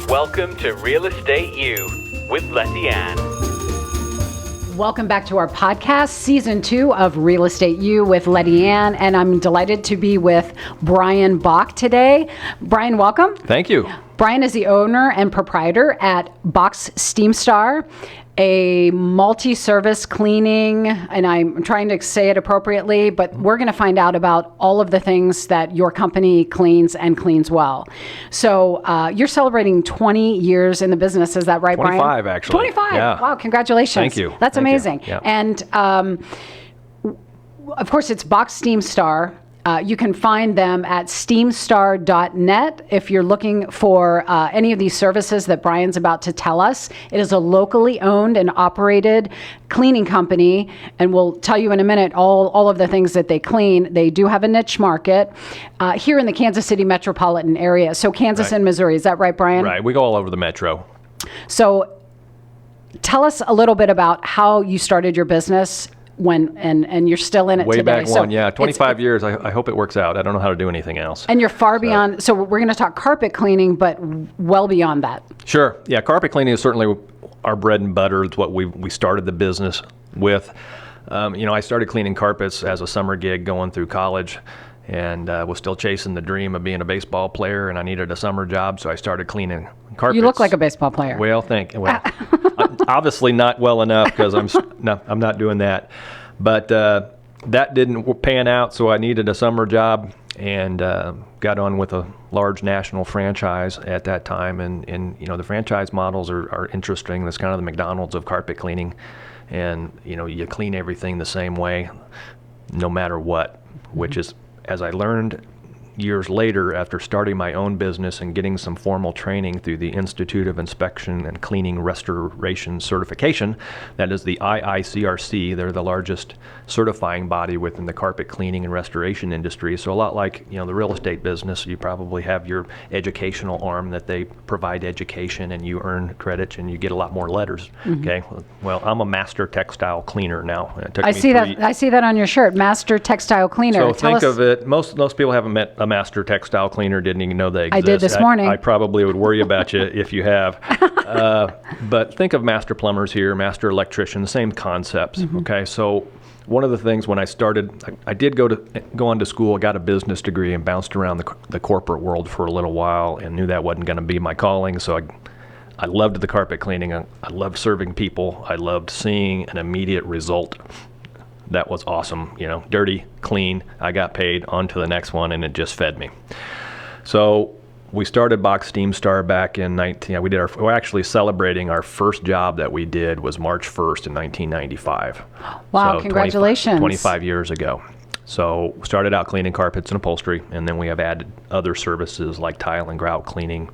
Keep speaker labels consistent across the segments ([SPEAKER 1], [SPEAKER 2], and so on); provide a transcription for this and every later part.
[SPEAKER 1] Welcome to Real Estate U with Lettiann.
[SPEAKER 2] Welcome back to our podcast, Season 2 of Real Estate U with Lettiann, and I'm delighted to be with Brian Bock today. Brian, welcome.
[SPEAKER 3] Thank you.
[SPEAKER 2] Brian is the owner and proprietor at Bock's Steamstar, a multi-service cleaning, and I'm trying to say it appropriately, but we're going to find out about all of the things that your company cleans and cleans well. So you're celebrating 20 years in the business, is that right,
[SPEAKER 3] 25,
[SPEAKER 2] Brian?
[SPEAKER 3] 25, actually.
[SPEAKER 2] 25.
[SPEAKER 3] Yeah.
[SPEAKER 2] Wow, congratulations.
[SPEAKER 3] Thank you.
[SPEAKER 2] That's
[SPEAKER 3] Thank
[SPEAKER 2] amazing.
[SPEAKER 3] you. Yeah.
[SPEAKER 2] And of course, it's Bock's Steamstar. You can find them at steamstar.net if you're looking for any of these services that Brian's about to tell us. It is a locally owned and operated cleaning company, and we'll tell you in a minute all of the things that they clean. They do have a niche market here in the Kansas City metropolitan area. So Kansas and Missouri, is that right, Brian?
[SPEAKER 3] Right. We go all over the metro.
[SPEAKER 2] So tell us a little bit about how you started your business and you're still in it
[SPEAKER 3] Way
[SPEAKER 2] today.
[SPEAKER 3] back when, yeah. 25 years. I hope it works out. I don't know how to do anything else.
[SPEAKER 2] And you're far beyond, so we're going to talk carpet cleaning, but well beyond that.
[SPEAKER 3] Sure. Yeah, carpet cleaning is certainly our bread and butter. It's what we started the business with. I started cleaning carpets as a summer gig going through college, and was still chasing the dream of being a baseball player, and I needed a summer job, so I started cleaning carpets.
[SPEAKER 2] You look like a baseball player.
[SPEAKER 3] Well, obviously not well enough, because I'm not doing that. But that didn't pan out, so I needed a summer job, and got on with a large national franchise at that time. And the franchise models are interesting. That's kind of the McDonald's of carpet cleaning. And you clean everything the same way, no matter what, which is, as I learned years later after starting my own business and getting some formal training through the Institute of Inspection and Cleaning Restoration Certification, that is the IICRC. They're the largest certifying body within the carpet cleaning and restoration industry. So a lot like the real estate business, you probably have your educational arm that they provide education and you earn credits and you get a lot more letters. Mm-hmm. Okay. Well, I'm a master textile cleaner now.
[SPEAKER 2] I see that on your shirt, master textile cleaner.
[SPEAKER 3] So think of it. Most people haven't met a master textile cleaner, didn't even know they exist.
[SPEAKER 2] I did this morning.
[SPEAKER 3] I probably would worry about you if you have. But think of master plumbers here, master electricians, same concepts. Mm-hmm. Okay, so one of the things when I started, I did go on to school, I got a business degree and bounced around the corporate world for a little while and knew that wasn't going to be my calling. So I loved the carpet cleaning. I loved serving people. I loved seeing an immediate result. That was awesome. Dirty, clean, I got paid, on to the next one, and it just fed me. So we started Bock's Steamstar back in we're actually celebrating our first job that we did was March 1st in 1995.
[SPEAKER 2] Wow,
[SPEAKER 3] so
[SPEAKER 2] congratulations.
[SPEAKER 3] 25 years ago. So we started out cleaning carpets and upholstery, and then we have added other services like tile and grout cleaning,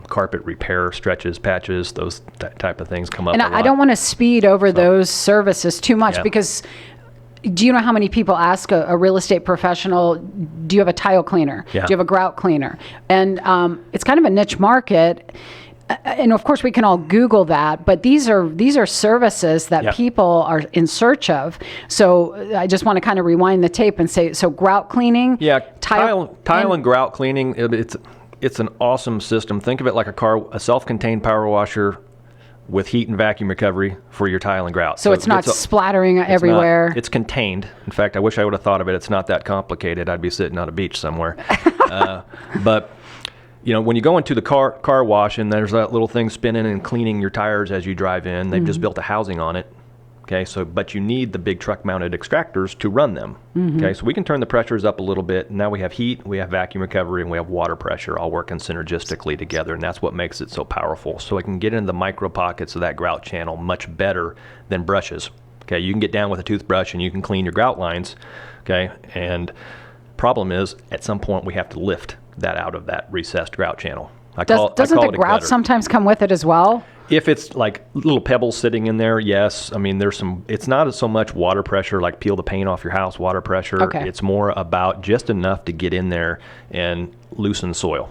[SPEAKER 3] carpet repair, stretches, patches, those type of things come up. And
[SPEAKER 2] I don't want to speed over those services too much, because do you know how many people ask a real estate professional, do you have a tile cleaner?
[SPEAKER 3] Yeah.
[SPEAKER 2] Do you have a grout cleaner? And it's kind of a niche market. And of course we can all Google that, but these are services that people are in search of. So I just want to kind of rewind the tape and say, so grout cleaning,
[SPEAKER 3] tile and grout cleaning, it's an awesome system. Think of it like a self-contained power washer with heat and vacuum recovery for your tile and grout.
[SPEAKER 2] So it's not splattering everywhere.
[SPEAKER 3] It's contained. In fact, I wish I would have thought of it. It's not that complicated. I'd be sitting on a beach somewhere. But when you go into the car wash and there's that little thing spinning and cleaning your tires as you drive in, they've just built a housing on it. Okay, but you need the big truck-mounted extractors to run them. Mm-hmm. Okay, so we can turn the pressures up a little bit. Now we have heat, we have vacuum recovery, and we have water pressure all working synergistically together, and that's what makes it so powerful. So it can get into the micro pockets of that grout channel much better than brushes. Okay, you can get down with a toothbrush and you can clean your grout lines. Okay, and problem is, at some point we have to lift that out of that recessed grout channel.
[SPEAKER 2] Doesn't the grout sometimes come with it as well?
[SPEAKER 3] If it's like little pebbles sitting in there, yes. I mean, it's not so much water pressure, like peel the paint off your house water pressure.
[SPEAKER 2] Okay.
[SPEAKER 3] It's more about just enough to get in there and loosen soil.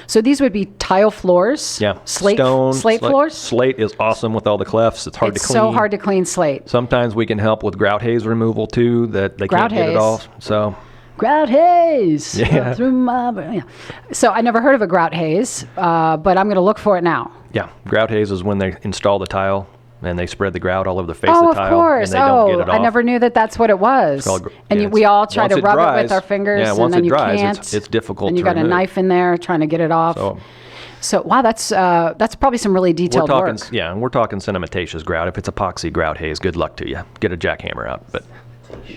[SPEAKER 2] So these would be tile floors?
[SPEAKER 3] Yeah.
[SPEAKER 2] Slate floors?
[SPEAKER 3] Slate is awesome with all the clefts. It's hard to clean.
[SPEAKER 2] It's so hard to clean slate.
[SPEAKER 3] Sometimes we can help with Grout Haze removal too, that they can't get it all. So
[SPEAKER 2] Grout Haze.
[SPEAKER 3] Yeah.
[SPEAKER 2] Yeah. So I never heard of a Grout Haze, but I'm going to look for it now.
[SPEAKER 3] Yeah, grout haze is when they install the tile and they spread the grout all over the face of
[SPEAKER 2] Oh,
[SPEAKER 3] the
[SPEAKER 2] of
[SPEAKER 3] tile.
[SPEAKER 2] course.
[SPEAKER 3] And they don't get it
[SPEAKER 2] I
[SPEAKER 3] off.
[SPEAKER 2] never knew that that's what it was. We all try to rub it with our fingers,
[SPEAKER 3] yeah,
[SPEAKER 2] and
[SPEAKER 3] once
[SPEAKER 2] then
[SPEAKER 3] it
[SPEAKER 2] you
[SPEAKER 3] dries,
[SPEAKER 2] can't.
[SPEAKER 3] it's difficult
[SPEAKER 2] and you
[SPEAKER 3] to
[SPEAKER 2] got a
[SPEAKER 3] remove.
[SPEAKER 2] knife in there trying to get it off. So wow, that's probably some really detailed work.
[SPEAKER 3] Yeah, and we're talking cementitious grout. If it's epoxy grout haze, good luck to you. Get a jackhammer out. But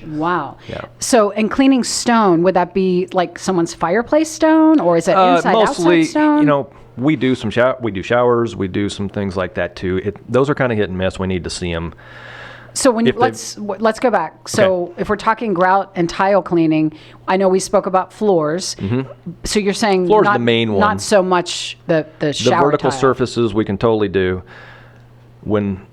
[SPEAKER 2] Wow.
[SPEAKER 3] Yeah.
[SPEAKER 2] So, in cleaning stone, would that be like someone's fireplace stone, or is it inside,
[SPEAKER 3] mostly,
[SPEAKER 2] outside stone?
[SPEAKER 3] we do some we do showers, we do some things like that too. Those are kind of hit and miss. We need to see them.
[SPEAKER 2] So let's go back. So if we're talking grout and tile cleaning, I know we spoke about floors. Mm-hmm. So you're saying
[SPEAKER 3] floors are the main one.
[SPEAKER 2] Not so much the shower
[SPEAKER 3] The vertical
[SPEAKER 2] tile.
[SPEAKER 3] surfaces we can totally do. When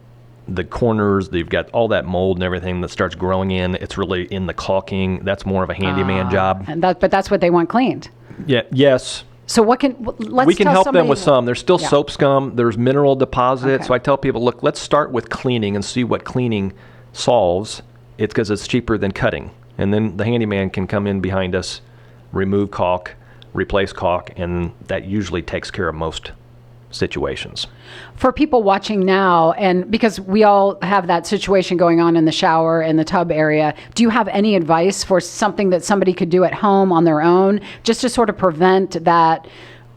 [SPEAKER 3] the corners, you've got all that mold and everything that starts growing in. It's really in the caulking. That's more of a handyman job.
[SPEAKER 2] But that's what they want cleaned.
[SPEAKER 3] Yeah. Yes.
[SPEAKER 2] So we can
[SPEAKER 3] help them with some. There's still soap scum. There's mineral deposit.
[SPEAKER 2] Okay.
[SPEAKER 3] So I tell people, look, let's start with cleaning and see what cleaning solves. It's because it's cheaper than cutting. And then the handyman can come in behind us, remove caulk, replace caulk, and that usually takes care of most situations.
[SPEAKER 2] For people watching now, and because we all have that situation going on in the shower and the tub area, do you have any advice for something that somebody could do at home on their own just to sort of prevent that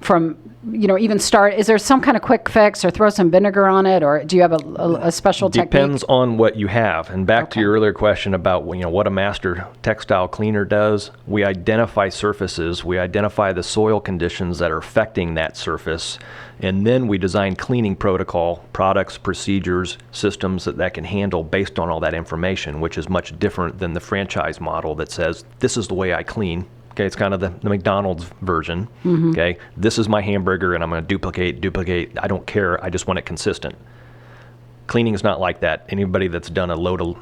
[SPEAKER 2] from, even start? Is there some kind of quick fix, or throw some vinegar on it, or do you have a special technique?
[SPEAKER 3] Depends on what you have. And back to your earlier question about what a master textile cleaner does, we identify surfaces, we identify the soil conditions that are affecting that surface, and then we design cleaning protocol, products, procedures, systems that can handle based on all that information, which is much different than the franchise model that says, this is the way I clean. Okay, it's kind of the McDonald's version. Mm-hmm. Okay, this is my hamburger, and I'm going to duplicate. I don't care. I just want it consistent. Cleaning is not like that. Anybody that's done a load of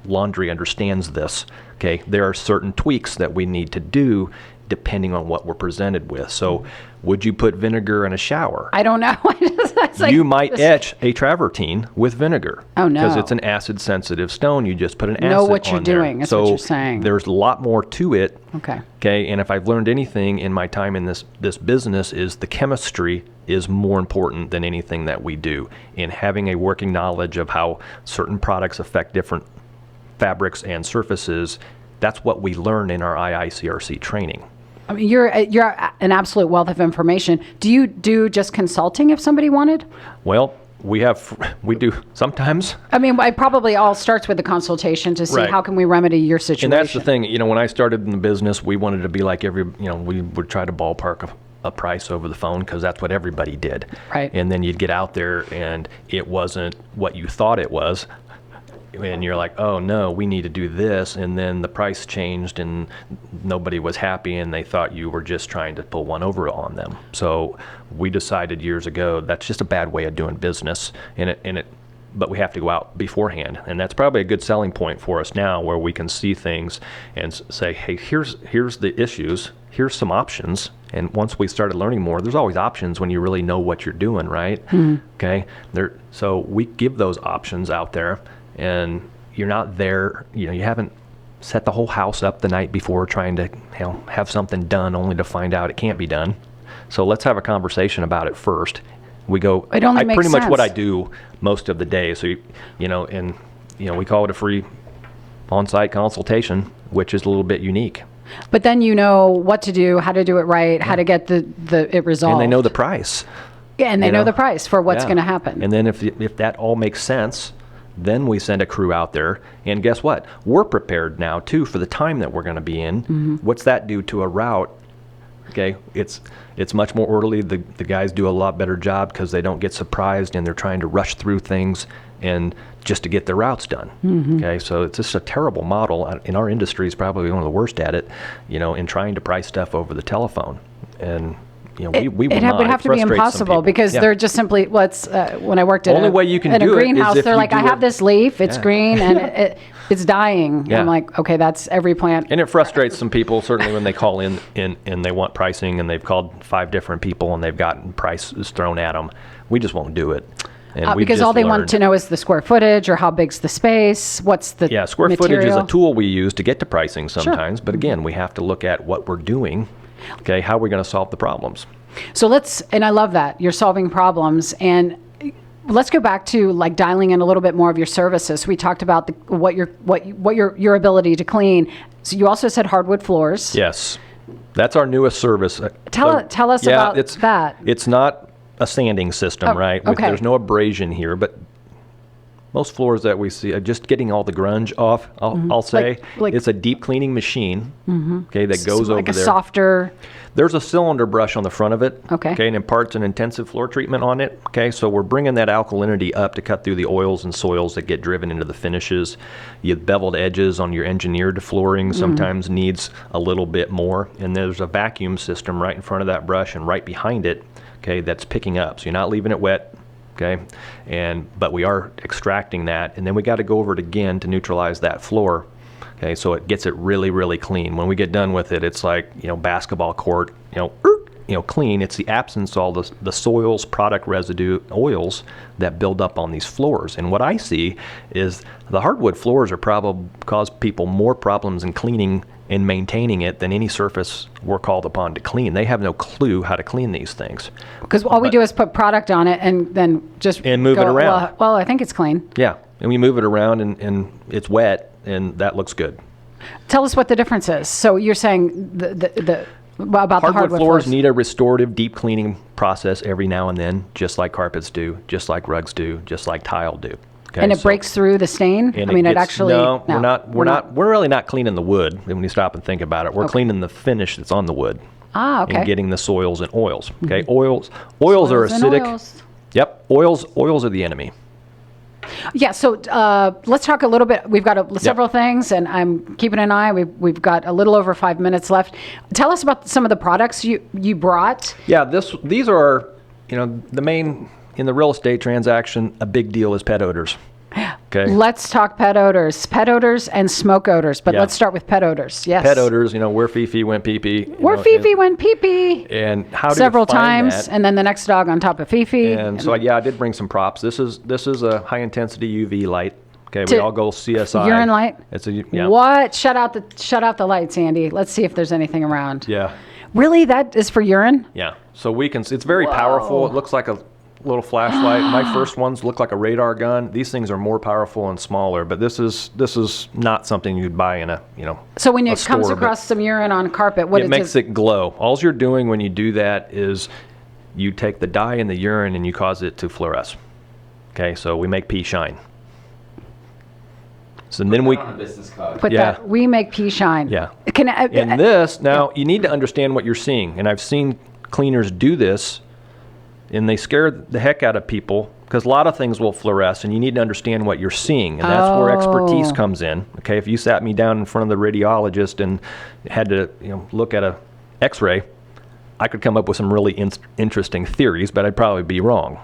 [SPEAKER 3] laundry understands this. Okay, there are certain tweaks that we need to do depending on what we're presented with. So, would you put vinegar in a shower?
[SPEAKER 2] I don't know.
[SPEAKER 3] You might etch a travertine with vinegar.
[SPEAKER 2] Oh, no.
[SPEAKER 3] Because it's an acid-sensitive stone. You just put an acid on there.
[SPEAKER 2] Know what you're doing. That's what you're saying.
[SPEAKER 3] There's a lot more to it.
[SPEAKER 2] Okay.
[SPEAKER 3] Okay, and if I've learned anything in my time in this business, is the chemistry is more important than anything that we do. In having a working knowledge of how certain products affect different fabrics and surfaces, that's what we learn in our IICRC training.
[SPEAKER 2] I mean, you're an absolute wealth of information. Do you do just consulting if somebody wanted?
[SPEAKER 3] Well, we do sometimes.
[SPEAKER 2] I mean, it probably all starts with the consultation to see how can we remedy your situation.
[SPEAKER 3] And that's the thing. When I started in the business, we wanted to be like we would try to ballpark a price over the phone because that's what everybody did.
[SPEAKER 2] Right.
[SPEAKER 3] And then you'd get out there and it wasn't what you thought it was. And you're like, oh no, we need to do this, and then the price changed, and nobody was happy, and they thought you were just trying to pull one over on them. So we decided years ago that's just a bad way of doing business, but we have to go out beforehand, and that's probably a good selling point for us now, where we can see things and say, hey, here's the issues, here's some options. And once we started learning more, there's always options when you really know what you're doing, right? Mm-hmm. Okay, so we give those options out there. And you're not there, you haven't set the whole house up the night before trying to have something done only to find out it can't be done. So let's have a conversation about it first. We go,
[SPEAKER 2] it only makes
[SPEAKER 3] pretty
[SPEAKER 2] sense.
[SPEAKER 3] much what I do most of the day. So, we call it a free on-site consultation, which is a little bit unique.
[SPEAKER 2] But then you know what to do, how to do it right, how to get it resolved.
[SPEAKER 3] And they know the price.
[SPEAKER 2] Yeah, and they know the price for what's going to happen.
[SPEAKER 3] And then if that all makes sense, then we send a crew out there, and guess what? We're prepared now too for the time that we're going to be in. Mm-hmm. What's that do to a route? Okay, it's much more orderly. The guys do a lot better job because they don't get surprised and they're trying to rush through things and just to get their routes done. Mm-hmm. Okay, so it's just a terrible model. In our industry, is probably one of the worst at it. In trying to price stuff over the telephone. And we would
[SPEAKER 2] have to be impossible because they're just simply when I worked at
[SPEAKER 3] only way you can
[SPEAKER 2] in
[SPEAKER 3] do
[SPEAKER 2] a greenhouse,
[SPEAKER 3] it is
[SPEAKER 2] they're like, I have this leaf, it's green, and it's dying.
[SPEAKER 3] Yeah.
[SPEAKER 2] I'm like, okay, that's every plant.
[SPEAKER 3] And it frustrates some people, certainly when they call in and they want pricing and they've called 5 different people and they've gotten prices thrown at them. We just won't do it. And we've
[SPEAKER 2] because
[SPEAKER 3] just
[SPEAKER 2] all they want
[SPEAKER 3] learned-
[SPEAKER 2] to know is the square footage or how big's the space, what's the
[SPEAKER 3] Yeah, square
[SPEAKER 2] material.
[SPEAKER 3] footage is a tool we use to get to pricing sometimes. But again, we have to look at what we're doing. Okay, how are we going to solve the problems?
[SPEAKER 2] So and I love that you're solving problems. And let's go back to like dialing in a little bit more of your services. We talked about what your ability to clean. So you also said hardwood floors.
[SPEAKER 3] Yes, that's our newest service.
[SPEAKER 2] Tell us about that.
[SPEAKER 3] It's not a sanding system, right?
[SPEAKER 2] okay.
[SPEAKER 3] There's no abrasion here, but most floors that we see are just getting all the grunge off. I'll say
[SPEAKER 2] Like-
[SPEAKER 3] it's a deep cleaning machine. Okay, that goes over
[SPEAKER 2] like a
[SPEAKER 3] there.
[SPEAKER 2] softer.
[SPEAKER 3] There's a cylinder brush on the front of it.
[SPEAKER 2] Okay.
[SPEAKER 3] And imparts an intensive floor treatment on it. Okay. So we're bringing that alkalinity up to cut through the oils and soils that get driven into the finishes. Your beveled edges on your engineered flooring sometimes needs a little bit more. And there's a vacuum system right in front of that brush and right behind it. Okay. That's picking up. So you're not leaving it wet. Okay. But we are extracting that. And then we got to go over it again to neutralize that floor. Okay, so it gets it really, really clean. When we get done with it, it's like, basketball court, clean. It's the absence of all the soils, product residue, oils that build up on these floors. And what I see is the hardwood floors are probably cause people more problems in cleaning and maintaining it than any surface we're called upon to clean. They have no clue how to clean these things.
[SPEAKER 2] Because all we do is put product on it and then just
[SPEAKER 3] move it around.
[SPEAKER 2] Well, I think it's clean.
[SPEAKER 3] Yeah, and we move it around and it's wet. And that looks good.
[SPEAKER 2] Tell us what the difference is. So you're saying about the hardwood
[SPEAKER 3] floors need a restorative deep cleaning process every now and then, just like carpets do, just like rugs do, just like tile do. Okay,
[SPEAKER 2] and it breaks through the stain.
[SPEAKER 3] And
[SPEAKER 2] it actually.
[SPEAKER 3] No, we're really not cleaning the wood. When you stop and think about it, we're cleaning the finish that's on the wood.
[SPEAKER 2] Okay.
[SPEAKER 3] And getting the soils and oils. Okay, oils are acidic.
[SPEAKER 2] Oils.
[SPEAKER 3] Yep, oils are the enemy.
[SPEAKER 2] Yeah, so let's talk a little bit. We've got several things, and I'm keeping an eye. We've got a little over 5 minutes left. Tell us about some of the products you brought.
[SPEAKER 3] Yeah, these are, the main, in the real estate transaction, a big deal is pet odors. Okay.
[SPEAKER 2] Let's talk pet odors. Pet odors and smoke odors, but let's start with pet odors. Yes.
[SPEAKER 3] Pet odors, where Fifi went pee-pee.
[SPEAKER 2] Where Fifi went pee-pee.
[SPEAKER 3] And how do
[SPEAKER 2] several
[SPEAKER 3] you find
[SPEAKER 2] times,
[SPEAKER 3] that?
[SPEAKER 2] and then the next dog on top of Fifi.
[SPEAKER 3] And so, I did bring some props. This is a high-intensity UV light. Okay, we all go CSI.
[SPEAKER 2] Urine light?
[SPEAKER 3] It's
[SPEAKER 2] What? Shut out the lights, Andy. Let's see if there's anything around.
[SPEAKER 3] Yeah.
[SPEAKER 2] Really? That is for urine?
[SPEAKER 3] Yeah. So it's very powerful. It looks like a little flashlight. My first ones look like a radar gun. These things are more powerful and smaller, but this is not something you'd buy in a
[SPEAKER 2] So when it
[SPEAKER 3] store,
[SPEAKER 2] comes across some urine on carpet, what
[SPEAKER 3] it makes it glow. All you're doing when you do that is you take the dye in the urine and you cause it to fluoresce. Okay, so we make pee shine. So then we
[SPEAKER 4] on a business card.
[SPEAKER 2] put that we make pee shine.
[SPEAKER 3] Yeah.
[SPEAKER 2] And
[SPEAKER 3] this now you need to understand what you're seeing, and I've seen cleaners do this. And they scare the heck out of people because a lot of things will fluoresce, and you need to understand what you're seeing, and that's where expertise comes in. Okay, if you sat me down in front of the radiologist and had to look at a X-ray, I could come up with some really interesting theories, but I'd probably be wrong.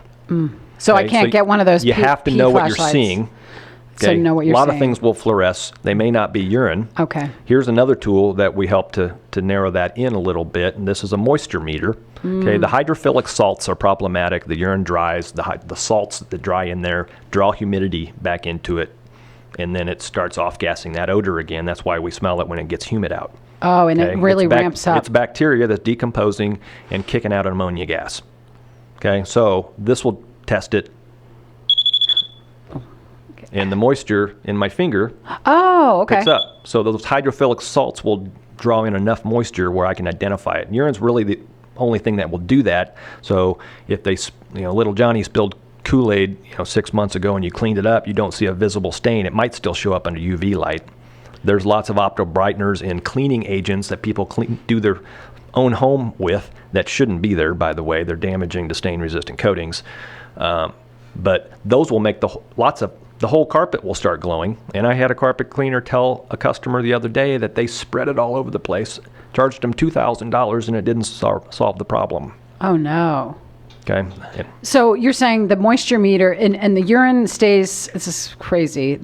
[SPEAKER 2] So I can't get one of those.
[SPEAKER 3] You have to know what you're
[SPEAKER 2] flashlights.
[SPEAKER 3] seeing.
[SPEAKER 2] So know what you're
[SPEAKER 3] a lot
[SPEAKER 2] seeing.
[SPEAKER 3] of things will fluoresce. They may not be urine.
[SPEAKER 2] Okay.
[SPEAKER 3] Here's another tool that we help to narrow that in a little bit, and this is a moisture meter. Okay, the hydrophilic salts are problematic. The urine dries. The salts that dry in there draw humidity back into it, and then it starts off-gassing that odor again. That's why we smell it when it gets humid out.
[SPEAKER 2] Oh, and it really ramps up.
[SPEAKER 3] It's bacteria that's decomposing and kicking out ammonia gas. Okay, so this will test it. And the moisture in my finger picks up. So those hydrophilic salts will draw in enough moisture where I can identify it. And urine's really the only thing that will do that. So if little Johnny spilled Kool-Aid 6 months ago and you cleaned it up, you don't see a visible stain. It might still show up under UV light. There's lots of opto brighteners and cleaning agents that people do their own home with that shouldn't be there, by the way. They're damaging to stain-resistant coatings. But those will make the whole carpet will start glowing. And I had a carpet cleaner tell a customer the other day that they spread it all over the place, charged them $2,000, and it didn't solve the problem.
[SPEAKER 2] Oh, no.
[SPEAKER 3] Okay.
[SPEAKER 2] So you're saying the moisture meter and the urine stays, this is crazy,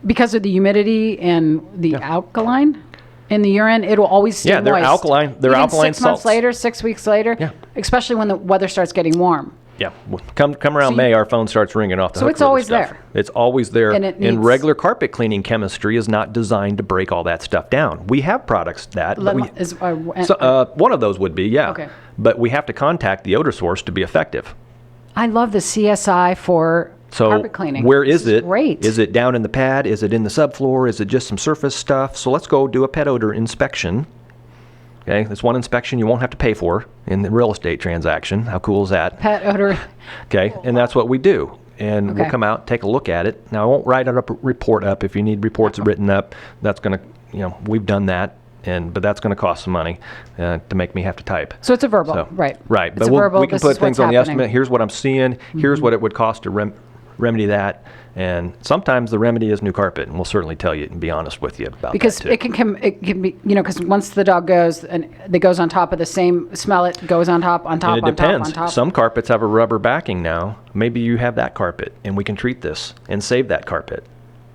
[SPEAKER 2] because of the humidity and the alkaline in the urine, it will always stay moist.
[SPEAKER 3] They're alkaline. They're
[SPEAKER 2] Even
[SPEAKER 3] alkaline
[SPEAKER 2] 6 months
[SPEAKER 3] salts.
[SPEAKER 2] later, 6 weeks later,
[SPEAKER 3] Yeah.
[SPEAKER 2] especially when the weather starts getting warm.
[SPEAKER 3] Yeah, come around May, our phone starts ringing off the hook.
[SPEAKER 2] So it's
[SPEAKER 3] for this
[SPEAKER 2] always
[SPEAKER 3] stuff.
[SPEAKER 2] there.
[SPEAKER 3] It's always there.
[SPEAKER 2] And
[SPEAKER 3] regular carpet cleaning chemistry is not designed to break all that stuff down. We have products that. One of those would be, yeah.
[SPEAKER 2] Okay.
[SPEAKER 3] But we have to contact the odor source to be effective.
[SPEAKER 2] I love the CSI for carpet cleaning.
[SPEAKER 3] Where is it?
[SPEAKER 2] Great.
[SPEAKER 3] Is it down in the pad? Is it in the subfloor? Is it just some surface stuff? So let's go do a pet odor inspection. Okay, that's one inspection you won't have to pay for in the real estate transaction. How cool is that?
[SPEAKER 2] Pet odor.
[SPEAKER 3] Okay, and that's what we do. And we'll come out, take a look at it. Now, I won't write a report up. If you need reports written up, that's going to, we've done that. But that's going to cost some money to make me have to type.
[SPEAKER 2] So it's a verbal, right?
[SPEAKER 3] Right,
[SPEAKER 2] It's
[SPEAKER 3] but we can put things on the estimate. Here's what I'm seeing. Here's
[SPEAKER 2] Mm-hmm.
[SPEAKER 3] what it would cost to remedy that. And sometimes the remedy is new carpet, and we'll certainly tell you and be honest with you about
[SPEAKER 2] because
[SPEAKER 3] that too.
[SPEAKER 2] it can be, because once the dog goes and it goes on top of the same smell, it goes on top,
[SPEAKER 3] And it depends. Some carpets have a rubber backing now. Maybe you have that carpet, and we can treat this and save that carpet.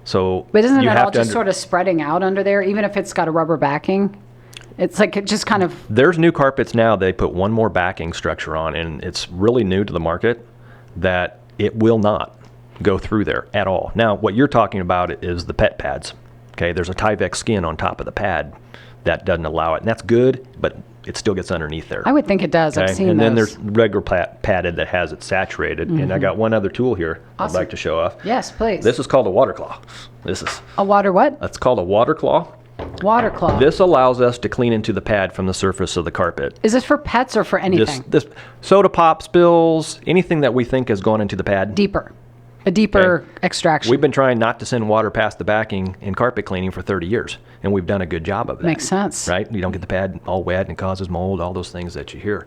[SPEAKER 3] So,
[SPEAKER 2] but isn't it
[SPEAKER 3] you
[SPEAKER 2] all
[SPEAKER 3] have to
[SPEAKER 2] just sort of spreading out under there, even if it's got a rubber backing? It's like it just kind of.
[SPEAKER 3] There's new carpets now. They put one more backing structure on, and it's really new to the market that it will not go through there at all. Now, what you're talking about is the pet pads. Okay, there's a Tyvek skin on top of the pad that doesn't allow it, and that's good, but it still gets underneath there.
[SPEAKER 2] I would think it does.
[SPEAKER 3] Okay?
[SPEAKER 2] I've seen
[SPEAKER 3] and then
[SPEAKER 2] those.
[SPEAKER 3] there's regular padded that has it saturated. And I got one other tool here
[SPEAKER 2] Awesome.
[SPEAKER 3] I'd like to show off.
[SPEAKER 2] Yes, please.
[SPEAKER 3] This is called a water claw. This is
[SPEAKER 2] A water what?
[SPEAKER 3] It's called a water claw.
[SPEAKER 2] Water claw.
[SPEAKER 3] This allows us to clean into the pad from the surface of the carpet.
[SPEAKER 2] Is this for pets or for anything?
[SPEAKER 3] This soda pop spills, anything that we think has gone into the pad.
[SPEAKER 2] A deeper extraction.
[SPEAKER 3] We've been trying not to send water past the backing in carpet cleaning for 30 years, and we've done a good job of that.
[SPEAKER 2] Makes sense.
[SPEAKER 3] Right? You don't get the pad all wet and it causes mold, all those things that you hear.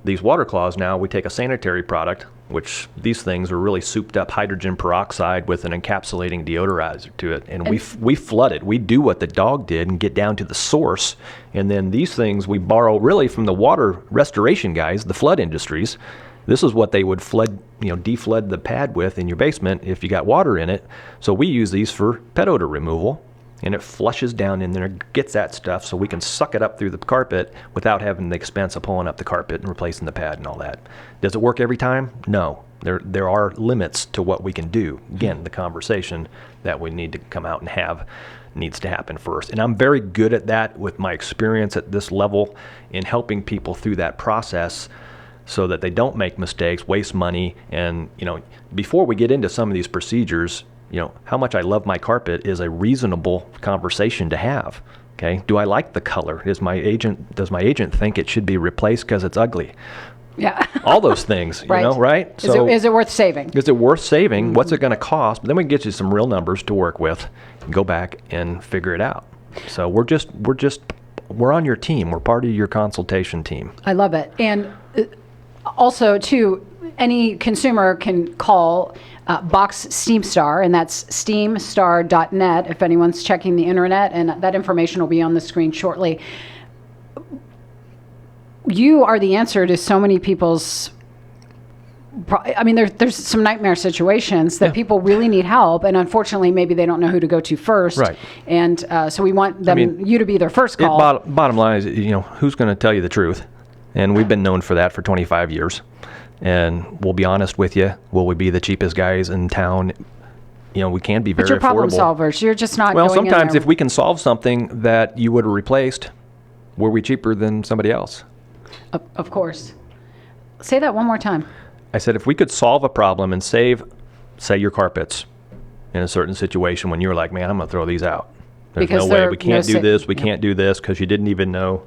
[SPEAKER 3] These water claws now, we take a sanitary product, which these things are really souped up hydrogen peroxide with an encapsulating deodorizer to it, and we flood it. We do what the dog did and get down to the source, and then these things we borrow really from the water restoration guys, the flood industries. This is what they would deflood the pad with in your basement if you got water in it. So we use these for pet odor removal, and it flushes down in there, gets that stuff, so we can suck it up through the carpet without having the expense of pulling up the carpet and replacing the pad and all that. Does it work every time? No. There are limits to what we can do. Again, the conversation that we need to come out and have needs to happen first. And I'm very good at that with my experience at this level in helping people through that process so that they don't make mistakes, waste money. And, before we get into some of these procedures, how much I love my carpet is a reasonable conversation to have. Okay. Do I like the color? Does my agent think it should be replaced because it's ugly?
[SPEAKER 2] Yeah.
[SPEAKER 3] All those things,
[SPEAKER 2] right.
[SPEAKER 3] Right?
[SPEAKER 2] So is it worth saving?
[SPEAKER 3] Is it worth saving? Mm-hmm. What's it going to cost? But then we can get you some real numbers to work with and go back and figure it out. So we're on your team. We're part of your consultation team.
[SPEAKER 2] I love it. And also, too, any consumer can call Bock's Steamstar, and that's steamstar.net if anyone's checking the internet, and that information will be on the screen shortly. You are the answer to so many people's there's some nightmare situations that people really need help, and unfortunately, maybe they don't know who to go to first.
[SPEAKER 3] Right.
[SPEAKER 2] And so we want you to be their first call.
[SPEAKER 3] Bottom line is, who's going to tell you the truth? And we've been known for that for 25 years. And we'll be honest with you. Will we be the cheapest guys in town? We can be very affordable.
[SPEAKER 2] But you're problem solvers. You're just not
[SPEAKER 3] Well,
[SPEAKER 2] going in
[SPEAKER 3] sometimes
[SPEAKER 2] there.
[SPEAKER 3] if we can solve something that you would have replaced, were we cheaper than somebody else?
[SPEAKER 2] Of course. Say that one more time.
[SPEAKER 3] I said if we could solve a problem and save, say, your carpets in a certain situation when you were like, man, I'm going to throw these out. There's
[SPEAKER 2] Because
[SPEAKER 3] no way. We can't do this. We
[SPEAKER 2] Yep.
[SPEAKER 3] can't do this because you didn't even know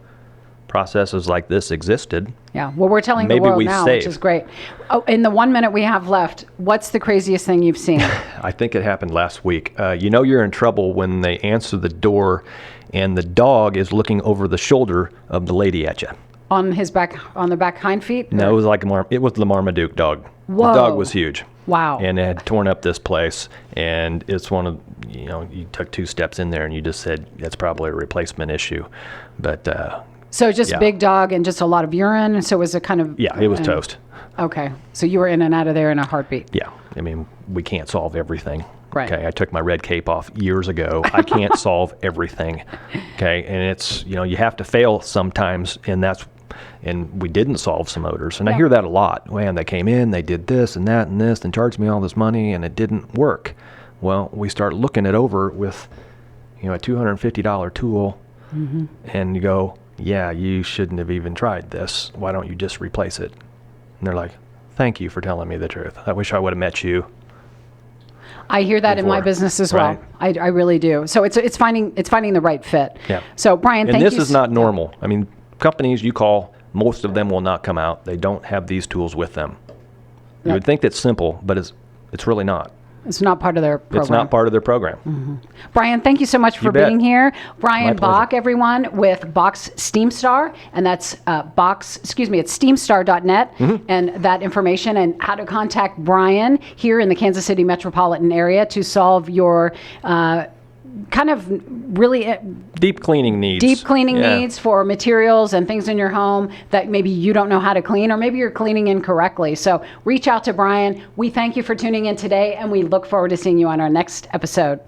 [SPEAKER 3] processes like this existed.
[SPEAKER 2] Yeah. Well, we're telling
[SPEAKER 3] Maybe
[SPEAKER 2] the world
[SPEAKER 3] we
[SPEAKER 2] now,
[SPEAKER 3] saved.
[SPEAKER 2] which is great. Oh, in the 1 minute we have left, what's the craziest thing you've seen?
[SPEAKER 3] I think it happened last week. You're in trouble when they answer the door and the dog is looking over the shoulder of the lady at you.
[SPEAKER 2] On the back hind feet?
[SPEAKER 3] No, it was the Marmaduke dog.
[SPEAKER 2] Whoa.
[SPEAKER 3] The dog was huge.
[SPEAKER 2] Wow.
[SPEAKER 3] And it had torn up this place, and it's one of, you took 2 steps in there and you just said, that's probably a replacement issue. But,
[SPEAKER 2] so just big dog and just a lot of urine. So was it kind of?
[SPEAKER 3] Yeah, it was toast.
[SPEAKER 2] Okay. So you were in and out of there in a heartbeat.
[SPEAKER 3] Yeah. We can't solve everything.
[SPEAKER 2] Right.
[SPEAKER 3] Okay. I took my red cape off years ago. I can't solve everything. Okay. And it's, you have to fail sometimes. And that's and we didn't solve some odors. And I hear that a lot. Man, they came in, they did this and that and this, and charged me all this money, and it didn't work. Well, we start looking it over with, a $250 tool, and you go, yeah, you shouldn't have even tried this. Why don't you just replace it? And they're like, thank you for telling me the truth. I wish I would have met you.
[SPEAKER 2] I hear that in my business as well.
[SPEAKER 3] Right.
[SPEAKER 2] I really do. So it's finding the right fit.
[SPEAKER 3] Yeah.
[SPEAKER 2] So Brian,
[SPEAKER 3] and
[SPEAKER 2] thank you.
[SPEAKER 3] this is not normal. I mean, companies you call, most of them will not come out. They don't have these tools with them. You would think that's simple, but it's really not.
[SPEAKER 2] It's not part of their program.
[SPEAKER 3] It's not part of their program.
[SPEAKER 2] Brian, thank you so much for being here. Brian Bock,
[SPEAKER 3] pleasure.
[SPEAKER 2] everyone, with Bock's Steamstar, and that's it's steamstar.net, and that information and how to contact Brian here in the Kansas City metropolitan area to solve your kind of really
[SPEAKER 3] deep cleaning needs.
[SPEAKER 2] Needs for materials and things in your home that maybe you don't know how to clean, or maybe you're cleaning incorrectly. So reach out to Brian. We thank you for tuning in today, and we look forward to seeing you on our next episode.